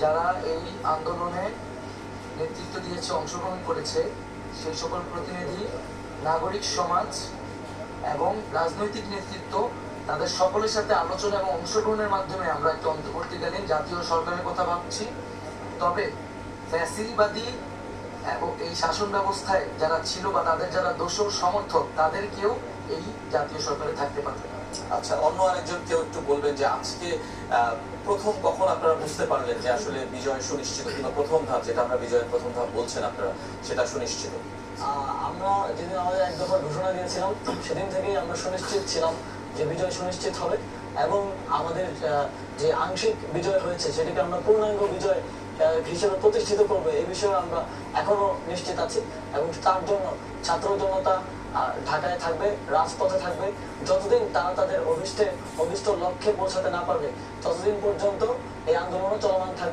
যারা এই আন্দোলনে নেতৃত্ব দিয়েছে, অংশগ্রহণ করেছে, সেই সকল প্রতিনিধি, নাগরিক সমাজ এবং রাজনৈতিক নেতৃত্ব, তাদের সকলের সাথে আলোচনা এবং অংশগ্রহণের মাধ্যমে আমরা একটা অন্তর্বর্তীকালীন জাতীয় সরকারের কথা ভাবছি। তবে ফ্যাসিবাদী এবং এই শাসন ব্যবস্থায় যারা ছিল বা তাদের যারা দোষর সমর্থক, তাদেরকেও এই জাতীয় সরকারে থাকতে পারবে। আচ্ছা, অন্য আরেকজন কেউ একটু বলবেন যে আজকে প্রথম কখন আপনারা বুঝতে পারলেন যে আসলে বিজয় সুনিশ্চিত, কিংবা প্রথম ধাপ, যেটা আমরা বিজয়ের প্রথম ধাপ বলছেন আপনারা, সেটা সুনিশ্চিত? আমরা যেদিন আমাদের এক দফা ঘোষণা দিয়েছিলাম, সেদিন থেকেই আমরা সুনিশ্চিত ছিলাম যে বিজয় সুনিশ্চিত হবে, এবং আমাদের যে আংশিক বিজয় হয়েছে সেটাকে আমরা পূর্ণাঙ্গ বিজয় হিসেবে প্রতিষ্ঠিত করবে, এই বিষয়ে আমরা এখনো নিশ্চিত আছি। এবং তার জন্য ছাত্র জনতা ঢাকায় থাকবে, রাজপথে থাকবে। যতদিন তারা তাদের অভিষ্ট লক্ষ্যে পৌঁছাতে না পারবে, ততদিন পর্যন্ত এই আন্দোলনও চলমান থাকবে।